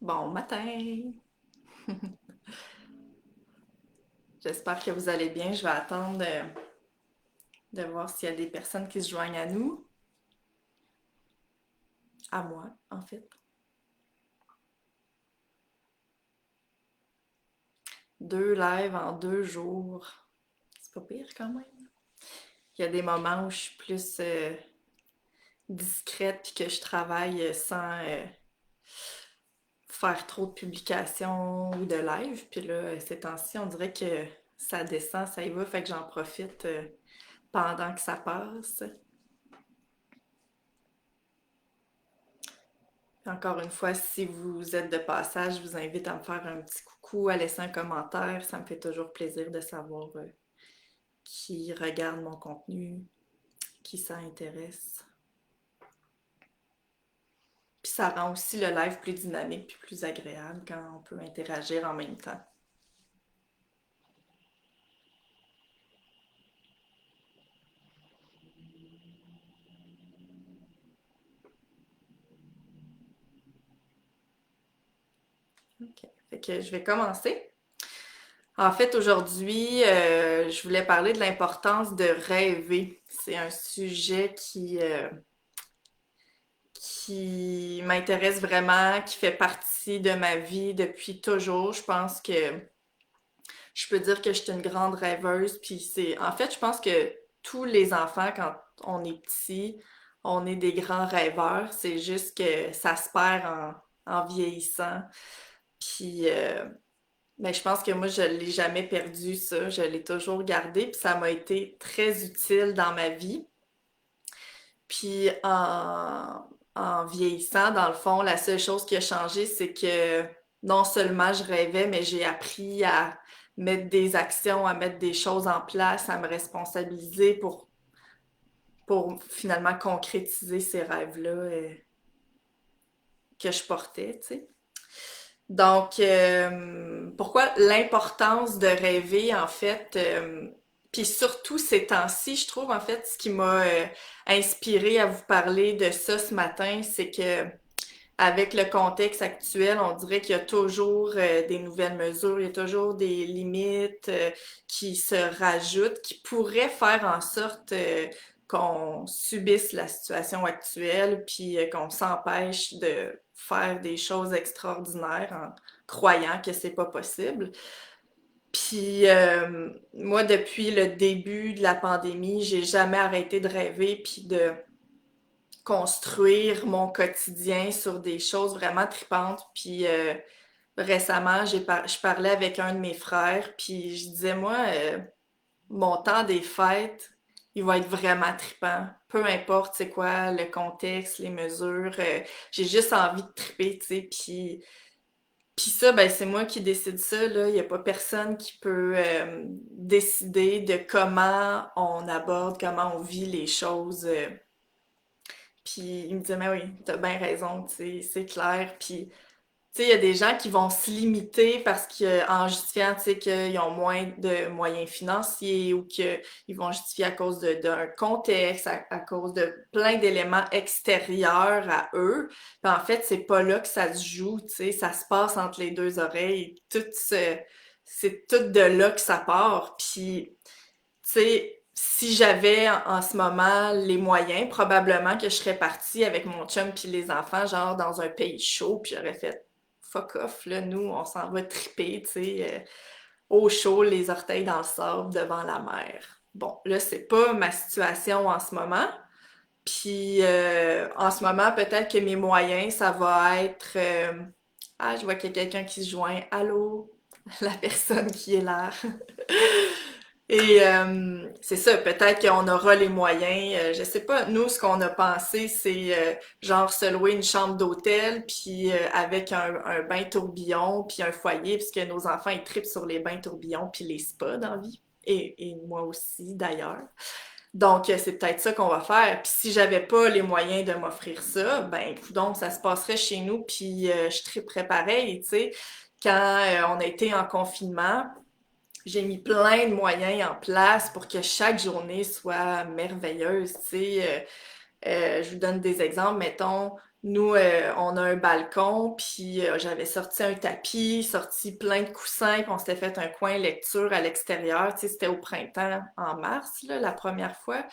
Bon matin! J'espère que vous allez bien. Je vais attendre de voir s'il y a des personnes qui se joignent à nous. À moi, en fait. 2 lives en 2 jours. C'est pas pire quand même. Il y a des moments où je suis plus discrète puis que je travaille sans faire trop de publications ou de live. Puis là, ces temps-ci, on dirait que ça descend, ça y va, fait que j'en profite pendant que ça passe. Encore une fois, si vous êtes de passage, je vous invite à me faire un petit coucou, à laisser un commentaire. Ça me fait toujours plaisir de savoir qui regarde mon contenu, qui ça intéresse. Puis ça rend aussi le live plus dynamique puis plus agréable quand on peut interagir en même temps. OK. Fait que je vais commencer. En fait, aujourd'hui, je voulais parler de l'importance de rêver. C'est un sujet qui m'intéresse vraiment, qui fait partie de ma vie depuis toujours. Je pense que je peux dire que je suis une grande rêveuse. Puis en fait, je pense que tous les enfants, quand on est petit, on est des grands rêveurs. C'est juste que ça se perd en vieillissant. Puis, ben, je pense que moi, je l'ai jamais perdu, ça. Je l'ai toujours gardé. Puis ça m'a été très utile dans ma vie. Puis en vieillissant, dans le fond, la seule chose qui a changé, c'est que non seulement je rêvais, mais j'ai appris à mettre des actions, à mettre des choses en place, à me responsabiliser pour finalement concrétiser ces rêves-là que je portais, tu sais. Donc, pourquoi l'importance de rêver, en fait, puis surtout ces temps-ci, je trouve, en fait, ce qui m'a inspiré à vous parler de ça ce matin, c'est que avec le contexte actuel, on dirait qu'il y a toujours des nouvelles mesures, il y a toujours des limites qui se rajoutent, qui pourraient faire en sorte qu'on subisse la situation actuelle, puis qu'on s'empêche de faire des choses extraordinaires en croyant que c'est pas possible. Puis moi, depuis le début de la pandémie, j'ai jamais arrêté de rêver puis de construire mon quotidien sur des choses vraiment tripantes. Puis récemment, je parlais avec un de mes frères, puis je disais, moi, mon temps des fêtes, il va être vraiment trippant. Peu importe c'est quoi le contexte, les mesures, j'ai juste envie de tripper, tu sais. Puis ça, ben c'est moi qui décide ça, là. Il n'y a pas personne qui peut décider de comment on aborde, comment on vit les choses. Puis il me disait, mais oui, t'as bien raison, tu sais, c'est clair. Puis tu sais, il y a des gens qui vont se limiter parce qu'en justifiant, tu sais, qu'ils ont moins de moyens financiers ou qu'ils vont justifier à cause d'un contexte, à cause de plein d'éléments extérieurs à eux. Puis en fait, c'est pas là que ça se joue, tu sais, ça se passe entre les deux oreilles. C'est tout de là que ça part. Puis, tu sais, si j'avais en ce moment les moyens, probablement que je serais partie avec mon chum puis les enfants, genre dans un pays chaud, puis j'aurais fait fuck off, là, nous, on s'en va triper, tu sais, au chaud, les orteils dans le sable, devant la mer. Bon, là, c'est pas ma situation en ce moment. Puis, en ce moment, peut-être que mes moyens, ça va être... ah, je vois qu'il y a quelqu'un qui se joint. Allô? La personne qui est là. Et c'est ça, peut-être qu'on aura les moyens. Je sais pas, nous, ce qu'on a pensé, c'est genre se louer une chambre d'hôtel, puis avec un bain tourbillon, puis un foyer, puisque nos enfants, ils tripent sur les bains tourbillons, puis les spas dans la vie. Et moi aussi, d'ailleurs. Donc, c'est peut-être ça qu'on va faire. Puis si j'avais pas les moyens de m'offrir ça, ben, donc ça se passerait chez nous, puis je triperais pareil, tu sais. Quand on a été en confinement, j'ai mis plein de moyens en place pour que chaque journée soit merveilleuse, tu sais. Je vous donne des exemples. Mettons, Nous, on a un balcon, puis j'avais sorti un tapis, sorti plein de coussins, puis on s'était fait un coin lecture à l'extérieur. Tu sais, c'était au printemps, en mars, là, la première fois.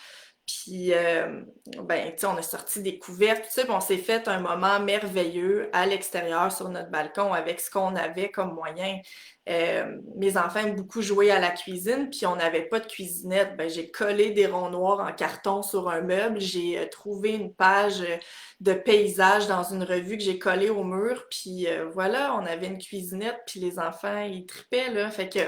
Puis, ben, tu sais, on a sorti des couvertes, tout ça, puis on s'est fait un moment merveilleux à l'extérieur sur notre balcon avec ce qu'on avait comme moyen. Mes enfants aiment beaucoup jouer à la cuisine, puis on n'avait pas de cuisinette. Ben, j'ai collé des ronds noirs en carton sur un meuble. J'ai trouvé une page de paysage dans une revue que j'ai collée au mur, puis voilà, on avait une cuisinette, puis les enfants, ils tripaient, là. Fait que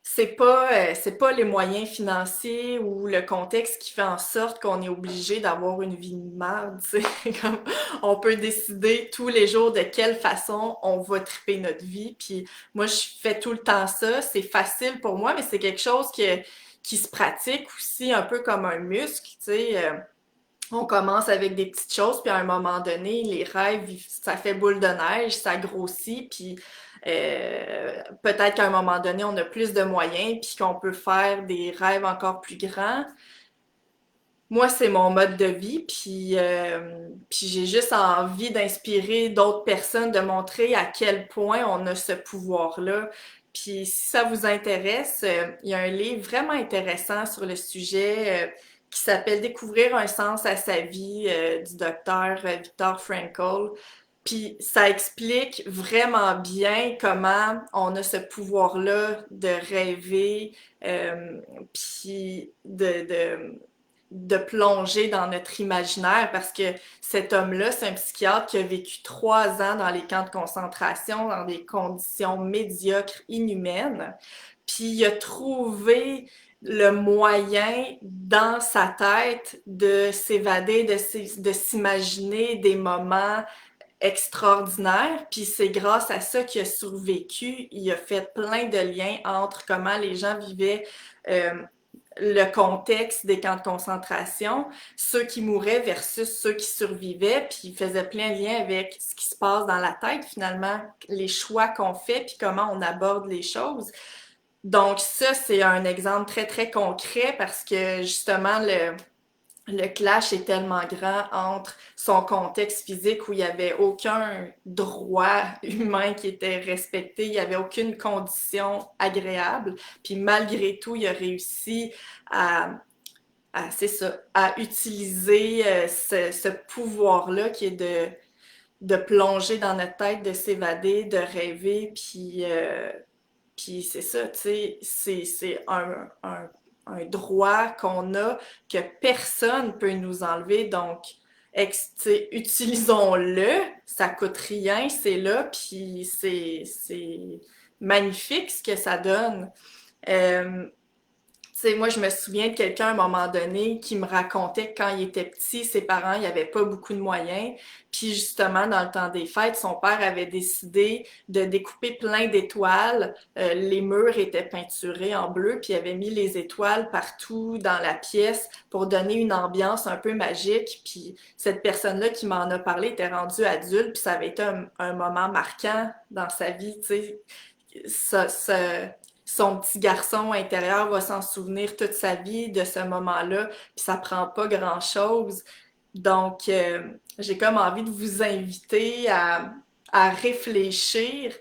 c'est pas les moyens financiers ou le contexte qui fait en sorte qu'on est obligé d'avoir une vie de merde, tu sais. Comme on peut décider tous les jours de quelle façon on va triper notre vie. Puis moi, je fais tout le temps ça. C'est facile pour moi, mais c'est quelque chose qui se pratique aussi un peu comme un muscle, tu sais. On commence avec des petites choses, puis à un moment donné, les rêves, ça fait boule de neige, ça grossit, puis peut-être qu'à un moment donné, on a plus de moyens, puis qu'on peut faire des rêves encore plus grands. Moi, c'est mon mode de vie, puis j'ai juste envie d'inspirer d'autres personnes, de montrer à quel point on a ce pouvoir-là. Puis si ça vous intéresse, il y a un livre vraiment intéressant sur le sujet qui s'appelle Découvrir un sens à sa vie du docteur Viktor Frankl. Puis ça explique vraiment bien comment on a ce pouvoir-là de rêver, puis de plonger dans notre imaginaire parce que cet homme-là, c'est un psychiatre qui a vécu 3 ans dans les camps de concentration, dans des conditions médiocres, inhumaines. Puis il a trouvé le moyen dans sa tête de s'évader, de s'imaginer des moments extraordinaires. Puis c'est grâce à ça qu'il a survécu. Il a fait plein de liens entre comment les gens vivaient euh, le contexte des camps de concentration, ceux qui mouraient versus ceux qui survivaient, puis il faisait plein de liens avec ce qui se passe dans la tête finalement, les choix qu'on fait, puis comment on aborde les choses. Donc ça, c'est un exemple très, très concret parce que justement, le clash est tellement grand entre son contexte physique où il n'y avait aucun droit humain qui était respecté, il n'y avait aucune condition agréable, puis malgré tout, il a réussi à, c'est ça, à utiliser ce pouvoir-là qui est de plonger dans notre tête, de s'évader, de rêver, puis c'est ça, tu sais, c'est un droit qu'on a que personne peut nous enlever. Donc, utilisons-le, ça coûte rien, c'est là, puis c'est magnifique ce que ça donne. Euh, tu sais, moi, je me souviens de quelqu'un à un moment donné qui me racontait que quand il était petit, ses parents, il avait pas beaucoup de moyens. Puis justement, dans le temps des fêtes, son père avait décidé de découper plein d'étoiles. Les murs étaient peinturés en bleu, puis il avait mis les étoiles partout dans la pièce pour donner une ambiance un peu magique. Puis cette personne-là qui m'en a parlé était rendue adulte, puis ça avait été un moment marquant dans sa vie, tu sais. Son petit garçon intérieur va s'en souvenir toute sa vie de ce moment-là, puis ça prend pas grand-chose. Donc, j'ai comme envie de vous inviter à réfléchir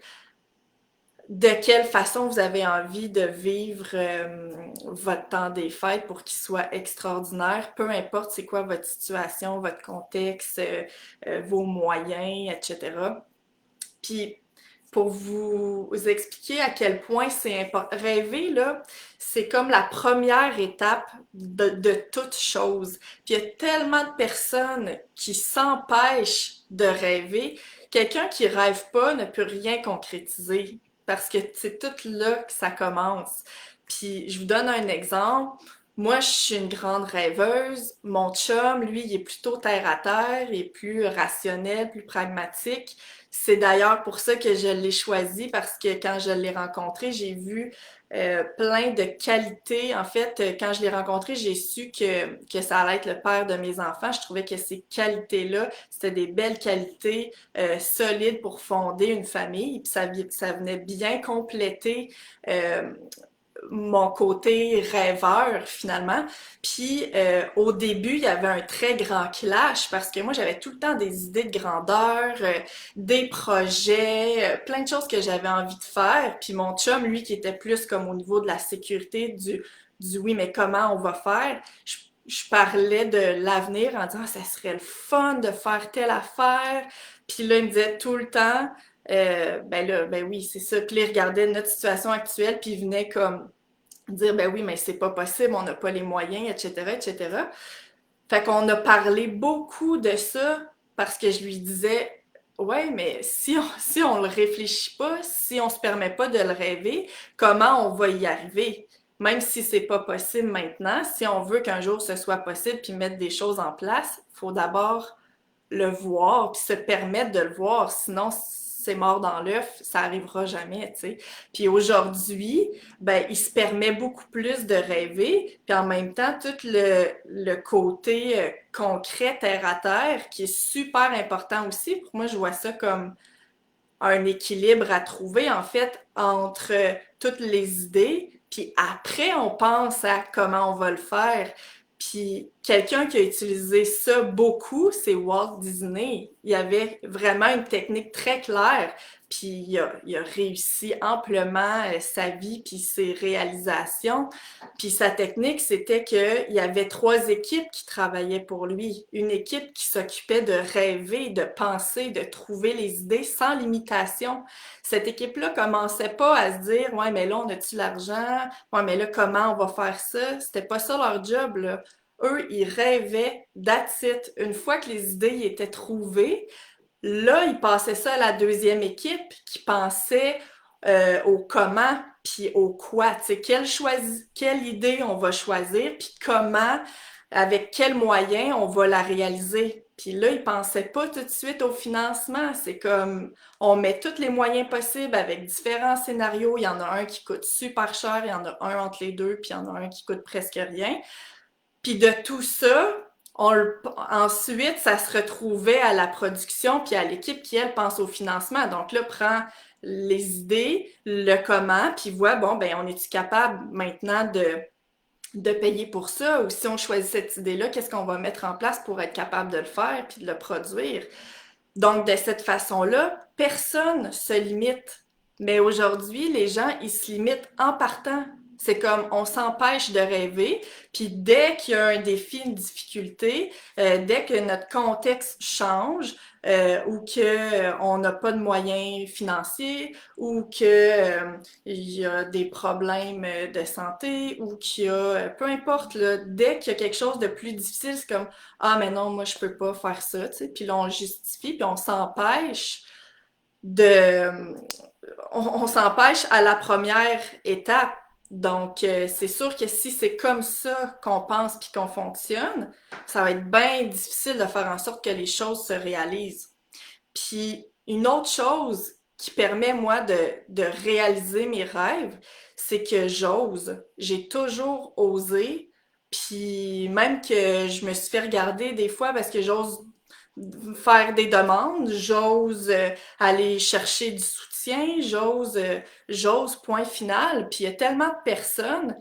de quelle façon vous avez envie de vivre votre temps des fêtes pour qu'il soit extraordinaire, peu importe c'est quoi votre situation, votre contexte, vos moyens, etc. Puis, pour vous expliquer à quel point c'est important. Rêver, là, c'est comme la première étape de toute chose. Puis il y a tellement de personnes qui s'empêchent de rêver. Quelqu'un qui rêve pas ne peut rien concrétiser parce que c'est tout là que ça commence. Puis je vous donne un exemple. Moi, je suis une grande rêveuse. Mon chum, lui, il est plutôt terre à terre, il est plus rationnel, plus pragmatique. C'est d'ailleurs pour ça que je l'ai choisi parce que quand je l'ai rencontré, j'ai vu plein de qualités. En fait, quand je l'ai rencontré, j'ai su que ça allait être le père de mes enfants. Je trouvais que ces qualités-là, c'était des belles qualités solides pour fonder une famille. Puis ça venait bien compléter euh, mon côté rêveur finalement. Puis au début, il y avait un très grand clash parce que moi, j'avais tout le temps des idées de grandeur, des projets, plein de choses que j'avais envie de faire. Puis mon chum, lui, qui était plus comme au niveau de la sécurité, du oui, mais comment on va faire? Je parlais de l'avenir en disant, ah, ça serait le fun de faire telle affaire. Puis là, il me disait tout le temps, ben là, ben oui, c'est ça. Puis là, il regardait notre situation actuelle, puis il venait comme dire, ben oui, mais c'est pas possible, on n'a pas les moyens, etc., etc. Fait qu'on a parlé beaucoup de ça parce que je lui disais, ouais, mais si on le réfléchit pas, si on se permet pas de le rêver, comment on va y arriver? Même si c'est pas possible maintenant, si on veut qu'un jour ce soit possible puis mettre des choses en place, il faut d'abord le voir, puis se permettre de le voir, sinon c'est mort dans l'œuf, ça arrivera jamais, tu sais. Puis aujourd'hui, ben il se permet beaucoup plus de rêver, puis en même temps tout le côté concret terre à terre qui est super important aussi. Pour moi, je vois ça comme un équilibre à trouver en fait entre toutes les idées, puis après on pense à comment on va le faire. Puis quelqu'un qui a utilisé ça beaucoup, c'est Walt Disney. Il avait vraiment une technique très claire, puis il a réussi amplement sa vie puis ses réalisations. Puis sa technique, c'était qu'il y avait trois équipes qui travaillaient pour lui. Une équipe qui s'occupait de rêver, de penser, de trouver les idées sans limitation. Cette équipe-là commençait pas à se dire, ouais, mais là, on a-tu l'argent? Ouais, mais là, comment on va faire ça? C'était pas ça leur job, là. Eux, ils rêvaient, that's it. Une fois que les idées y étaient trouvées, là, ils passaient ça à la deuxième équipe qui pensait au comment puis au quoi. Tu sais, quelle idée on va choisir puis comment, avec quels moyens on va la réaliser. Puis là, ils pensaient pas tout de suite au financement. C'est comme, on met tous les moyens possibles avec différents scénarios. Il y en a un qui coûte super cher, il y en a un entre les deux, puis il y en a un qui coûte presque rien. Puis de tout ça, ensuite, ça se retrouvait à la production puis à l'équipe qui, elle, pense au financement. Donc là, prend les idées, le comment, puis voit, bon, ben, on est-tu capable maintenant de payer pour ça? Ou si on choisit cette idée-là, qu'est-ce qu'on va mettre en place pour être capable de le faire puis de le produire? Donc, de cette façon-là, personne se limite. Mais aujourd'hui, les gens, ils se limitent en partant. C'est comme on s'empêche de rêver, puis dès qu'il y a un défi, une difficulté, dès que notre contexte change, ou que on n'a pas de moyens financiers, ou que il y a des problèmes de santé, ou qu'il y a, peu importe, là, dès qu'il y a quelque chose de plus difficile, c'est comme ah, mais non, moi, je peux pas faire ça, tu sais. Puis là, on justifie, puis on s'empêche de... on s'empêche à la première étape. Donc, c'est sûr que si c'est comme ça qu'on pense puis qu'on fonctionne, ça va être bien difficile de faire en sorte que les choses se réalisent. Puis, une autre chose qui permet, moi, de réaliser mes rêves, c'est que j'ose. J'ai toujours osé. Puis, même que je me suis fait regarder des fois parce que j'ose faire des demandes, j'ose aller chercher du soutien, j'ose point final. Puis, il y a tellement de personnes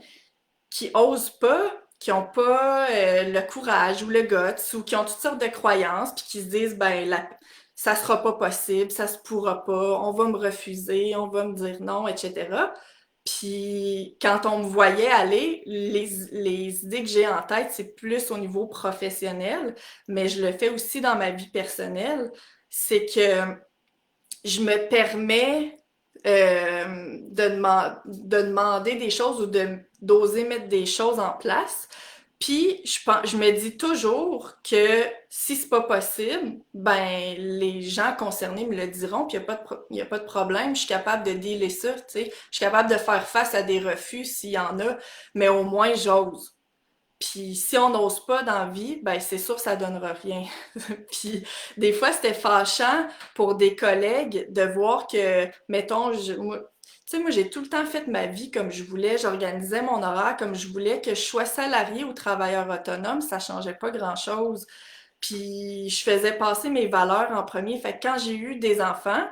qui osent pas, qui ont pas le courage ou le guts ou qui ont toutes sortes de croyances puis qui se disent ben ça sera pas possible, ça se pourra pas, on va me refuser, on va me dire non, etc. Puis quand on me voyait aller, les idées que j'ai en tête, c'est plus au niveau professionnel, mais je le fais aussi dans ma vie personnelle. C'est que je me permets de demander des choses ou d'oser mettre des choses en place. Puis je me dis toujours que si c'est pas possible, ben les gens concernés me le diront, puis y a pas de problème, je suis capable de dealer ça, tu sais. Je suis capable de faire face à des refus s'il y en a, mais au moins j'ose. Puis si on n'ose pas dans la vie, ben c'est sûr que ça donnera rien. Puis des fois, c'était fâchant pour des collègues de voir que, mettons, tu sais, moi, j'ai tout le temps fait ma vie comme je voulais, j'organisais mon horaire comme je voulais, que je sois salarié ou travailleur autonome, ça changeait pas grand-chose. Puis je faisais passer mes valeurs en premier. Fait que quand j'ai eu des enfants,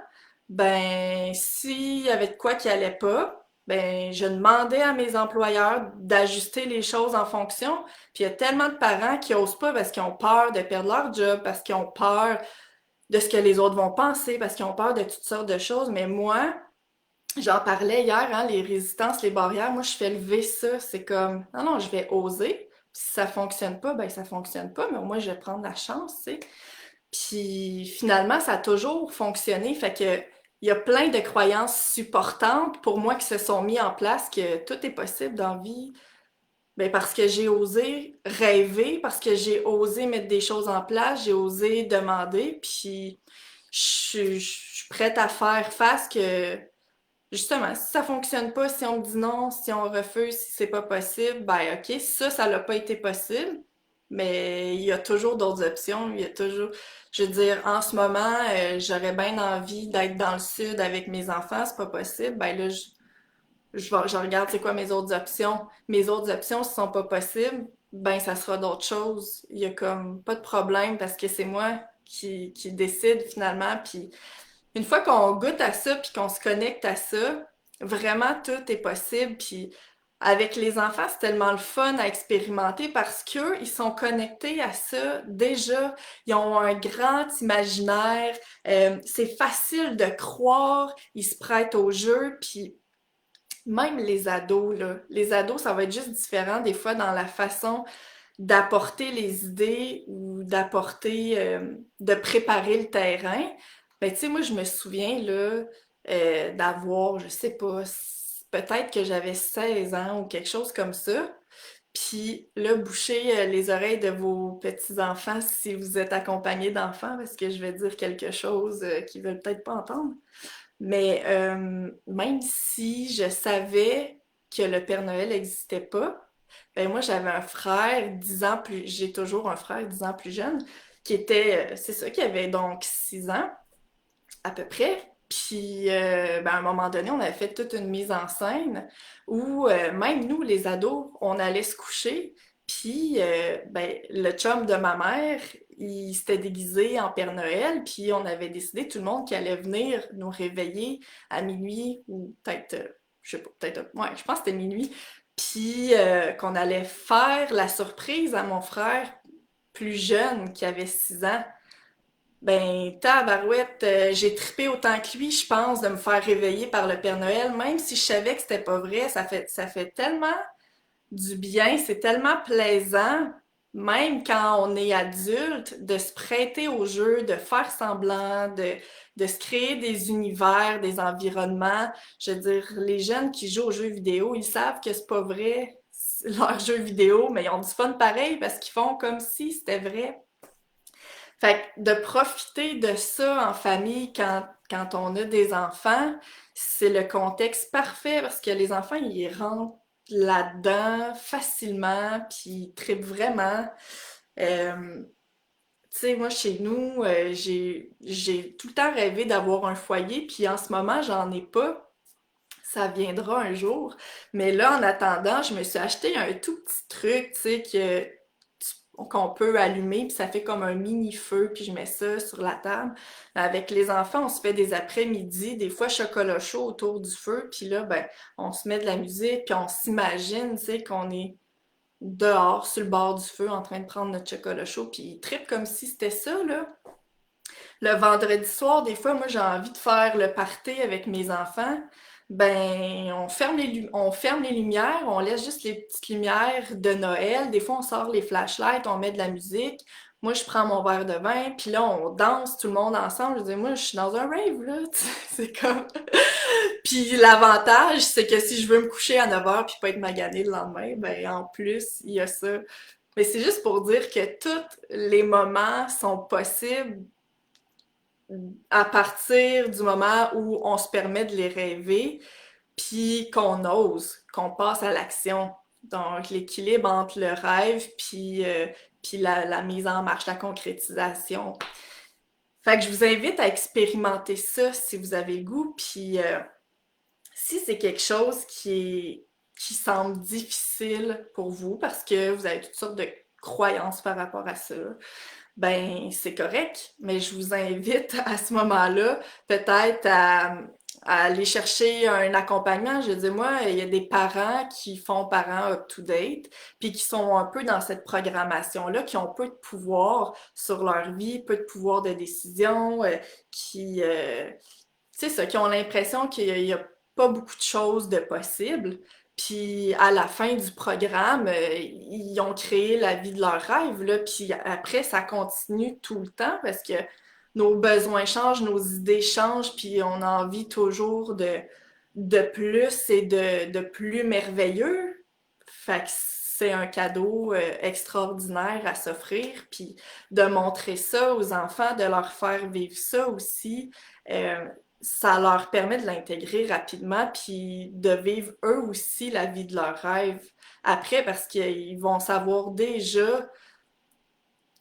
ben s'il y avait de quoi qui allait pas, ben je demandais à mes employeurs d'ajuster les choses en fonction. Puis il y a tellement de parents qui osent pas parce qu'ils ont peur de perdre leur job, parce qu'ils ont peur de ce que les autres vont penser, parce qu'ils ont peur de toutes sortes de choses. Mais moi, j'en parlais hier, hein, les résistances, les barrières, moi je fais lever ça. C'est comme, non, non, je vais oser. Si ça fonctionne pas, ben ça fonctionne pas, mais au moins je vais prendre la chance, tu sais. Puis finalement, ça a toujours fonctionné. Fait que il y a plein de croyances supportantes pour moi qui se sont mis en place que tout est possible dans la vie. Ben parce que j'ai osé rêver, parce que j'ai osé mettre des choses en place, j'ai osé demander, puis je suis prête à faire face que justement, si ça fonctionne pas, si on me dit non, si on refuse, si c'est pas possible, ben ok, ça l'a pas été possible, mais il y a toujours d'autres options, il y a toujours, je veux dire, en ce moment, j'aurais bien envie d'être dans le sud avec mes enfants, c'est pas possible, ben là, je regarde c'est quoi mes autres options. Mes autres options, si ce sont pas possibles, ben ça sera d'autres choses. Il y a comme pas de problème parce que c'est moi qui décide finalement, puis une fois qu'on goûte à ça puis qu'on se connecte à ça, vraiment tout est possible. Puis avec les enfants, c'est tellement le fun à expérimenter parce qu'eux, ils sont connectés à ça déjà. Ils ont un grand imaginaire. C'est facile de croire. Ils se prêtent au jeu. Puis même les ados, là, les ados, ça va être juste différent des fois dans la façon d'apporter les idées ou de préparer le terrain. Ben, tu sais, moi, je me souviens, là, d'avoir, je sais pas, peut-être que j'avais 16 ans ou quelque chose comme ça. Puis là, bouchez les oreilles de vos petits-enfants si vous êtes accompagnés d'enfants, parce que je vais dire quelque chose qu'ils veulent peut-être pas entendre. Mais même si je savais que le Père Noël n'existait pas, ben moi j'avais un frère 10 ans plus, j'ai toujours un frère 10 ans plus jeune, qui était, c'est ça, qui avait donc 6 ans à peu près. Puis ben, à un moment donné, on avait fait toute une mise en scène où même nous, les ados, on allait se coucher. Puis ben, le chum de ma mère, il s'était déguisé en Père Noël, puis on avait décidé, tout le monde, qu'il allait venir nous réveiller à minuit, ou peut-être, je sais pas, peut-être, ouais, je pense que c'était minuit, puis qu'on allait faire la surprise à mon frère plus jeune, qui avait 6 ans. Ben, tabarouette, j'ai trippé autant que lui, je pense, de me faire réveiller par le Père Noël, même si je savais que c'était pas vrai. Ça fait tellement du bien, c'est tellement plaisant, même quand on est adulte, de se prêter au jeu, de faire semblant, de se créer des univers, des environnements. Je veux dire, les jeunes qui jouent aux jeux vidéo, ils savent que c'est pas vrai, leurs jeux vidéo, mais ils ont du fun pareil parce qu'ils font comme si c'était vrai. Fait que de profiter de ça en famille quand on a des enfants, c'est le contexte parfait parce que les enfants, ils rentrent là-dedans facilement, puis ils trippent vraiment. Euh, Tu sais, moi, chez nous, j'ai tout le temps rêvé d'avoir un foyer, puis en ce moment, j'en ai pas. Ça viendra un jour. Mais là, en attendant, je me suis acheté un tout petit truc, tu sais, qu'on peut allumer, puis ça fait comme un mini-feu, puis je mets ça sur la table. Avec les enfants, on se fait des après-midi, des fois chocolat chaud autour du feu, puis là, ben, on se met de la musique, puis on s'imagine, tu sais, qu'on est dehors, sur le bord du feu, en train de prendre notre chocolat chaud, puis ils trippent comme si c'était ça, là. Le vendredi soir, des fois, moi, j'ai envie de faire le party avec mes enfants. Ben, on ferme les lumières, on laisse juste les petites lumières de Noël. Des fois, on sort les flashlights, on met de la musique. Moi, je prends mon verre de vin, puis là, on danse tout le monde ensemble. Je dis, moi, je suis dans un rave, là. C'est comme... Puis l'avantage, c'est que si je veux me coucher à 9 heures puis pas être maganée le lendemain, ben, en plus, il y a ça. Mais c'est juste pour dire que tous les moments sont possibles à partir du moment où on se permet de les rêver, puis qu'on ose, qu'on passe à l'action. Donc, l'équilibre entre le rêve puis la mise en marche, la concrétisation. Fait que je vous invite à expérimenter ça si vous avez le goût, puis si c'est quelque chose qui semble difficile pour vous parce que vous avez toutes sortes de croyances par rapport à ça, ben c'est correct, mais je vous invite à ce moment-là peut-être à à aller chercher un accompagnement. Je veux dire, moi, il y a des parents qui font parents up-to-date, puis qui sont un peu dans cette programmation-là, qui ont peu de pouvoir sur leur vie, peu de pouvoir de décision, qui, c'est ça, qui ont l'impression qu'il y a pas beaucoup de choses de possibles. Puis à la fin du programme, ils ont créé la vie de leur rêve, là. Puis après, ça continue tout le temps parce que nos besoins changent, nos idées changent, puis on a envie toujours de plus et de plus merveilleux. Fait que c'est un cadeau extraordinaire à s'offrir, puis de montrer ça aux enfants, de leur faire vivre ça aussi. Euh, Ça leur permet de l'intégrer rapidement, puis de vivre eux aussi la vie de leur rêve après, parce qu'ils vont savoir déjà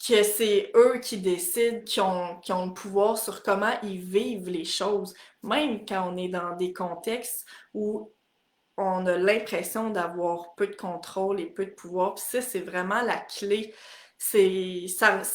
que c'est eux qui décident, qui ont le pouvoir sur comment ils vivent les choses, même quand on est dans des contextes où on a l'impression d'avoir peu de contrôle et peu de pouvoir. Puis ça, c'est vraiment la clé. C'est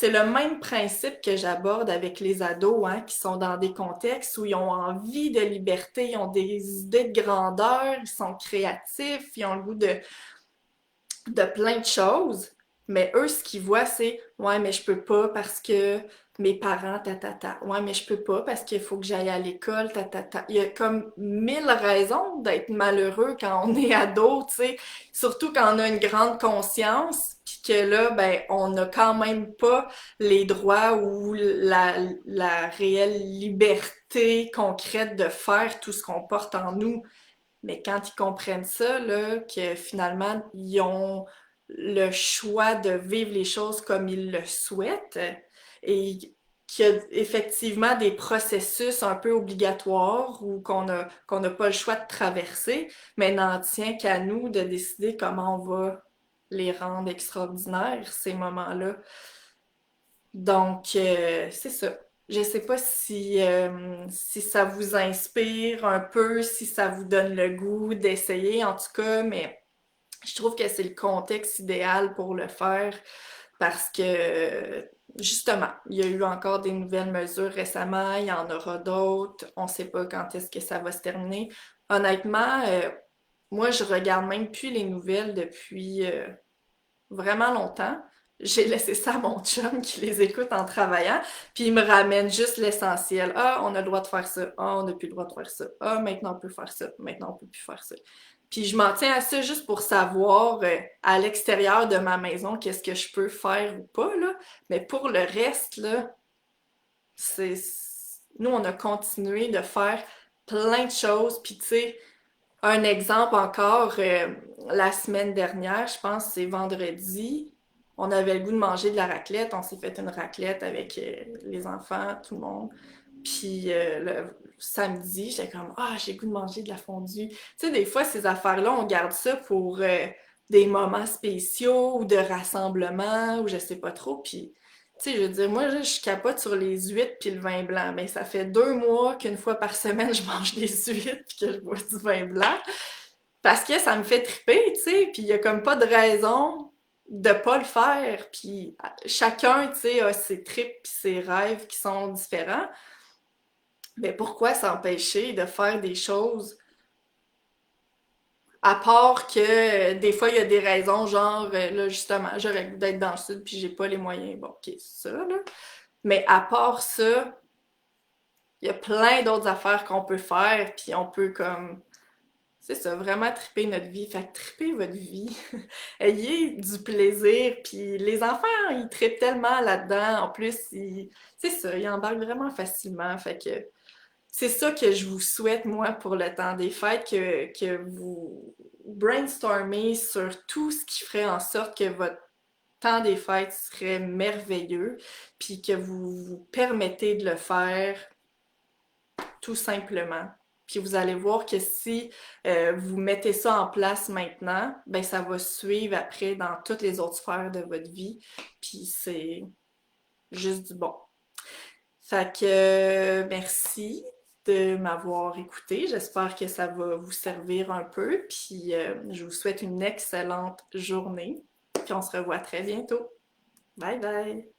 le même principe que j'aborde avec les ados, hein, qui sont dans des contextes où ils ont envie de liberté, ils ont des idées de grandeur, ils sont créatifs, ils ont le goût de plein de choses. Mais eux, ce qu'ils voient, c'est ouais, mais je peux pas parce que mes parents, Ouais, mais je peux pas parce qu'il faut que j'aille à l'école, Il y a comme mille raisons d'être malheureux quand on est ado, tu sais. Surtout quand on a une grande conscience, puis que là, ben, on n'a quand même pas les droits ou la réelle liberté concrète de faire tout ce qu'on porte en nous. Mais quand ils comprennent ça, là, que finalement, ils ont le choix de vivre les choses comme ils le souhaitent et qu'il y a effectivement des processus un peu obligatoires ou qu'on n'a pas le choix de traverser, mais n'en tient qu'à nous de décider comment on va les rendre extraordinaires, ces moments-là. Donc, c'est ça. Je sais pas si ça vous inspire un peu, si ça vous donne le goût d'essayer, en tout cas, mais je trouve que c'est le contexte idéal pour le faire parce que, justement, il y a eu encore des nouvelles mesures récemment, il y en aura d'autres, on sait pas quand est-ce que ça va se terminer. Honnêtement, moi, je regarde même plus les nouvelles depuis vraiment longtemps. J'ai laissé ça à mon chum qui les écoute en travaillant, puis il me ramène juste l'essentiel. Ah, on a le droit de faire ça. Ah, on n'a plus le droit de faire ça. Ah, maintenant on peut faire ça. Maintenant on peut plus faire ça. Puis je m'en tiens à ça juste pour savoir à l'extérieur de ma maison qu'est-ce que je peux faire ou pas, là. Mais pour le reste, là, c'est... Nous, on a continué de faire plein de choses, puis tu sais, un exemple encore, la semaine dernière, je pense que c'est vendredi, on avait le goût de manger de la raclette. On s'est fait une raclette avec les enfants, tout le monde. Puis le samedi, j'étais comme, ah, j'ai le goût de manger de la fondue. Tu sais, des fois, ces affaires-là, on garde ça pour des moments spéciaux ou de rassemblement ou je sais pas trop. Puis, tu sais, je veux dire, moi, je capote sur les huîtres puis le vin blanc. Mais ça fait 2 mois qu'une fois par semaine, je mange des huîtres puis que je bois du vin blanc. Parce que ça me fait triper, tu sais, puis il y a comme pas de raison de pas le faire. Puis chacun, tu sais, a ses tripes puis ses rêves qui sont différents. Mais pourquoi s'empêcher de faire des choses à part que des fois il y a des raisons genre là justement, j'aurais le goût d'être dans le sud puis j'ai pas les moyens. Bon, OK, ça là. Mais à part ça, il y a plein d'autres affaires qu'on peut faire puis on peut comme c'est ça, vraiment triper notre vie. Fait que triper votre vie. Ayez du plaisir. Puis les enfants, ils trippent tellement là-dedans. En plus, c'est ça, ils embarquent vraiment facilement. Fait que c'est ça que je vous souhaite, moi, pour le temps des fêtes, que vous brainstormez sur tout ce qui ferait en sorte que votre temps des fêtes serait merveilleux, puis que vous vous permettez de le faire tout simplement. Puis vous allez voir que si vous mettez ça en place maintenant, ben ça va suivre après dans toutes les autres sphères de votre vie. Puis c'est juste du bon. Fait que merci de m'avoir écouté. J'espère que ça va vous servir un peu. Puis je vous souhaite une excellente journée. Puis on se revoit très bientôt. Bye bye!